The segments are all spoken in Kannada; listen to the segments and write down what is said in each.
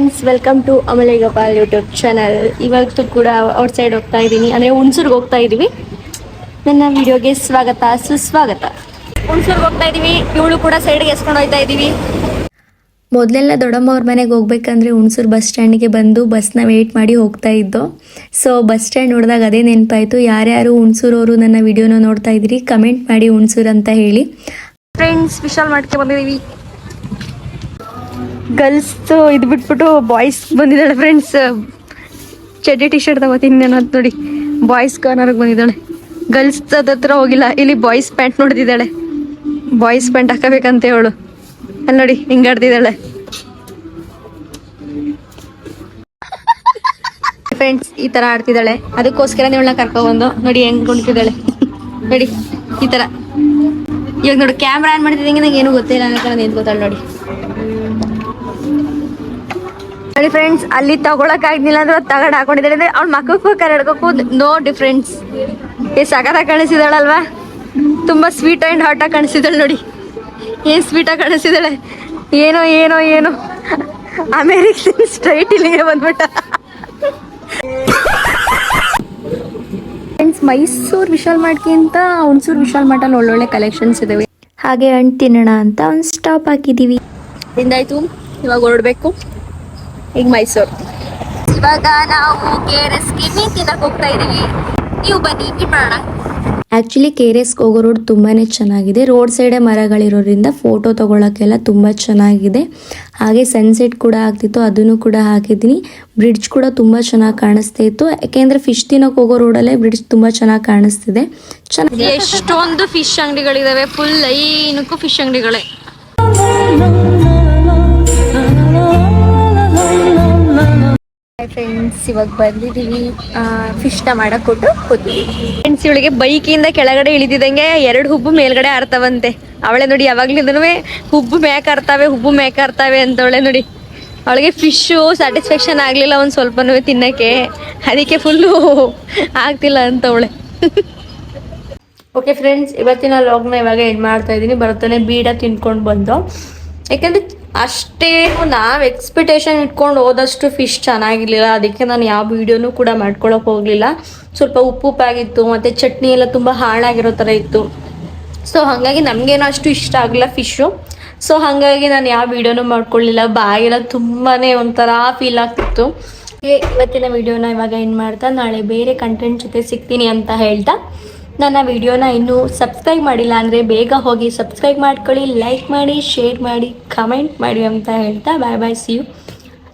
Friends, welcome to Amale Gopal YouTube channel. ಇವತ್ತು ಕೂಡ ಔಟ್ ಸೈಡ್ ಹೋಗ್ತಾ ಇದ್ದೀನಿ, ಅಂದರೆ ಹುಣಸೂರ್ಗೆ ಹೋಗ್ತಾ ಇದ್ದೀವಿ. ನನ್ನ ವಿಡಿಯೋಗೆ ಸ್ವಾಗತ ಸುಸ್ವಾಗತ. ಹುಣಸೂರ್ಗೆ ಹೋಗ್ತಾ ಇದ್ದೀವಿ, ಇವಳು ಕೂಡ ಸೈಡ್ಗೆ ಎಸ್ಕೊಂಡು ಹೋಗ್ತಾ ಇದ್ದೀವಿ. ಮೊದಲೆಲ್ಲ ದೊಡ್ಡಮ್ಮ ಅವ್ರ ಮನೆಗೆ ಹೋಗ್ಬೇಕಂದ್ರೆ ಹುಣಸೂರು ಬಸ್ ಸ್ಟ್ಯಾಂಡ್ಗೆ ಬಂದು ಬಸ್ನ ವೆಯ್ಟ್ ಮಾಡಿ ಹೋಗ್ತಾ ಇದ್ದೋ. ಸೊ ಬಸ್ ಸ್ಟ್ಯಾಂಡ್ ನೋಡಿದಾಗ ಅದೇ ನೆನಪಾಯಿತು. ಯಾರ್ಯಾರು ಹುಣಸೂರವರು ನನ್ನ ವಿಡಿಯೋನ ನೋಡ್ತಾ ಇದ್ದೀರಿ, ಕಮೆಂಟ್ ಮಾಡಿ ಹುಣಸೂರು ಅಂತ ಹೇಳಿ. ಫ್ರೆಂಡ್ಸ್, ವಿಶಾಲ್ ಮಾಡ್ಕೆ ಬಂದಿದ್ದೀವಿ. ಗರ್ಲ್ಸ್ ಇದು ಬಿಟ್ಬಿಟ್ಟು ಬಾಯ್ಸ್ ಬಂದಿದ್ದಾಳೆ. ಫ್ರೆಂಡ್ಸ್, ಚಡ್ಡಿ ಟಿ ಶರ್ಟ್ ತಗೋತೀನಿ ನಾನು ಅಂತ ನೋಡಿ ಬಾಯ್ಸ್ ಕಾರ್ನರ್ಗೆ ಬಂದಿದ್ದಾಳೆ. ಗರ್ಲ್ಸ್ ಹತ್ರ ಹೋಗಿಲ್ಲ, ಇಲ್ಲಿ ಬಾಯ್ಸ್ ಪ್ಯಾಂಟ್ ನೋಡ್ತಿದ್ದಾಳೆ. ಬಾಯ್ಸ್ ಪ್ಯಾಂಟ್ ಹಾಕಬೇಕಂತ ಹೇಳು. ಅಲ್ಲಿ ನೋಡಿ ಹಿಂಗೆ ಆಡ್ತಿದ್ದಾಳೆ. ಫ್ರೆಂಡ್ಸ್, ಈ ತರ ಆಡ್ತಿದ್ದಾಳೆ. ಅದಕ್ಕೋಸ್ಕರ ಇವಳನ್ನ ಕರ್ಕೊಬಂದು ನೋಡಿ ಹೆಂಗ್ ಕುಣಿತಿದ್ದಾಳೆ. ನೋಡಿ ಈ ತರ. ಇವಾಗ ನೋಡಿ ಕ್ಯಾಮ್ರಾ ಆನ್ ಮಾಡ್ತಿದ್ದಂಗೆ ನಂಗೆ ಏನು ಗೊತ್ತಿಲ್ಲ ಅನ್ನೋ ನಿಂತ್ಕೋತಾಳೆ ನೋಡಿ. ನೋಡಿ ಫ್ರೆಂಡ್ಸ್, ಅಲ್ಲಿ ತಗೊಳಕ್ ಆಗಿಲ್ಲ ಅಂದ್ರೆ ತಗೊಂಡು ಹಾಕೊಂಡಿದ್ದಾಳೆ. ಅಂದ್ರೆ ಅವ್ಳ ಮಕ್ಕಕ್ಕೂ ಕನ್ನಡಕ್ಕೂ ನೋ ಡಿಫ್ರೆನ್ಸ್. ಸಖತ್ತಾಗಿ ಕಾಣಿಸಿದಾಳಲ್ವಾ? ತುಂಬಾ ಸ್ವೀಟ್ ಅಂಡ್ ಹಾಟ್ ಆಗಿ ಕಾಣಿಸಿದಾಳೆ ನೋಡಿ. ಏನ್ ಸ್ವೀಟ್ ಆಗಿ ಕಾಣಿಸಿದಾಳೆ. ಏನೋ ಏನೋ ಏನೋ ಅಮೇರಿಕನ್ ಸ್ಟ್ರೈಟ್ ಇಲ್ಲಿಗೆ ಬಂದ್ಬಿಟ್ಟ. ಫ್ರೆಂಡ್ಸ್, ಮೈಸೂರು ವಿಶಾಲ್ ಮಾರ್ಟ್ಗಿಂತ ಹುಣಸೂರು ವಿಶಾಲ್ ಮಾರ್ಟಲ್ಲಿ ಒಳ್ಳೊಳ್ಳೆ ಕಲೆಕ್ಷನ್ಸ್ ಇದಾವೆ. ಹಾಗೆ ಹಣ್ಣು ತಿನ್ನೋಣ ಅಂತ ಒಂದು ಸ್ಟಾಪ್ ಹಾಕಿದ್ದೀವಿ. ತಿಂದಾಯ್ತು, ಇವಾಗ ಹೊರಡ್ಬೇಕು. ಈಗ ಮೈಸೂರು. ಇವಾಗ ನಾವು KRS ಮೀನ್ ತಿನ್ನಕ್ ಹೋಗ್ತಾ ಇದೀವಿ. ನೀವು ಬನ್ನಿ ಮೀಟ್ ಮಾಡೋಣ. ಆ್ಯಕ್ಚುಲಿ KRSಗೆ ಹೋಗೋ ರೋಡ್ ತುಂಬಾ ಚೆನ್ನಾಗಿದೆ. ರೋಡ್ ಸೈಡೇ ಮರಗಳಿರೋದ್ರಿಂದ ಫೋಟೋ ತೊಗೊಳಕ್ಕೆಲ್ಲ ತುಂಬ ಚೆನ್ನಾಗಿದೆ. ಹಾಗೆ ಸನ್ಸೆಟ್ ಕೂಡ ಆಗ್ತಿತ್ತು, ಅದನ್ನು ಕೂಡ ಹಾಕಿದ್ದೀನಿ. ಬ್ರಿಡ್ಜ್ ಕೂಡ ತುಂಬ ಚೆನ್ನಾಗಿ ಕಾಣಿಸ್ತಾ ಇತ್ತು. ಯಾಕೆಂದರೆ ಫಿಶ್ ತಿನ್ನೋಕೆ ಹೋಗೋ ರೋಡಲ್ಲೇ ಬ್ರಿಡ್ಜ್ ತುಂಬ ಚೆನ್ನಾಗಿ ಕಾಣಿಸ್ತಿದೆ. ಎಷ್ಟೊಂದು ಫಿಶ್ ಅಂಗಡಿಗಳಿದಾವೆ. ಫುಲ್ ಲೈನಕ್ಕೂ ಫಿಶ್ ಅಂಗಡಿಗಳೇ. ಫ್ರೆಂಡ್ಸ್, ಇವಾಗ ಬಂದಿದ್ದೀವಿ. ಫಿಶ್ನ ಮಾಡಕ್ ಕೊಟ್ಟು ಕೂತೀವಿ. ಫ್ರೆಂಡ್ಸ್, ಇವಳಿಗೆ ಬೈಕಿಂದ ಕೆಳಗಡೆ ಇಳಿದಿದ್ದಂಗೆ 2 ಹುಬ್ಬು ಮೇಲ್ಗಡೆ ಆರ್ತಾವಂತೆ. ಅವಳೆ ನೋಡಿ ಯಾವಾಗ್ಲಿಂದನೂ ಹುಬ್ಬು ಮೇಕ್ ಆರ್ತಾವೆ ಅಂತವಳೆ ನೋಡಿ. ಅವಳಿಗೆ ಫಿಶು ಸ್ಯಾಟಿಸ್ಫ್ಯಾಕ್ಷನ್ ಆಗ್ಲಿಲ್ಲ ಒಂದು ಸ್ವಲ್ಪನೂ ತಿನ್ನಕ್ಕೆ, ಅದಕ್ಕೆ ಫುಲ್ಲು ಆಗ್ತಿಲ್ಲ ಅಂತವಳೆ. ಓಕೆ ಫ್ರೆಂಡ್ಸ್, ಇವತ್ತಿನ ಲಾಗ್ನ ಇವಾಗ ಎಂಡ್ ಮಾಡ್ತಾ ಇದ್ದೀನಿ. ಬರುತ್ತಾನೆ ಬೀಡ ತಿನ್ಕೊಂಡು ಬಂದು. ಯಾಕೆಂದರೆ ಅಷ್ಟೇ ನಾವು ಎಕ್ಸ್ಪೆಕ್ಟೇಷನ್ ಇಟ್ಕೊಂಡು ಹೋದಷ್ಟು ಫಿಶ್ ಚೆನ್ನಾಗಿರ್ಲಿಲ್ಲ. ಅದಕ್ಕೆ ನಾನು ಯಾವ ವೀಡಿಯೋನೂ ಕೂಡ ಮಾಡ್ಕೊಳಕ್ಕೆ ಹೋಗಲಿಲ್ಲ. ಸ್ವಲ್ಪ ಉಪ್ಪಾಗಿತ್ತು, ಮತ್ತು ಚಟ್ನಿ ಎಲ್ಲ ತುಂಬ ಹಾಳಾಗಿರೋ ಥರ ಇತ್ತು. ಸೊ ಹಾಗಾಗಿ ನಮಗೇನೋ ಅಷ್ಟು ಇಷ್ಟ ಆಗಲಿಲ್ಲ ಫಿಶ್ಶು. ಸೊ ಹಾಗಾಗಿ ನಾನು ಯಾವ ವೀಡಿಯೋನೂ ಮಾಡ್ಕೊಳ್ಳಿಲ್ಲ. ಬಾಯೆಲ್ಲ ತುಂಬಾ ಒಂಥರ ಫೀಲ್ ಆಗ್ತಿತ್ತು. ಇವತ್ತಿನ ವೀಡಿಯೋನ ಇವಾಗ ಏನು ಮಾಡ್ತಾ ನಾಳೆ ಬೇರೆ ಕಂಟೆಂಟ್ ಜೊತೆ ಸಿಗ್ತೀನಿ ಅಂತ ಹೇಳ್ತಾ, ನನ್ನ ವಿಡಿಯೋನ ಇನ್ನೂ ಸಬ್ಸ್ಕ್ರೈಬ್ ಮಾಡಿಲ್ಲ ಅಂದರೆ ಬೇಗ ಹೋಗಿ ಸಬ್ಸ್ಕ್ರೈಬ್ ಮಾಡ್ಕೊಳ್ಳಿ, ಲೈಕ್ ಮಾಡಿ, ಶೇರ್ ಮಾಡಿ, ಕಮೆಂಟ್ ಮಾಡಿ ಅಂತ ಹೇಳ್ತಾ ಬಾಯ್ ಬಾಯ್, ಸಿ ಯು.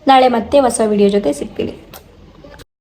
ನಾಳೆ ಮತ್ತೆ ಹೊಸ ವಿಡಿಯೋ ಜೊತೆ ಸಿಗ್ತೀನಿ.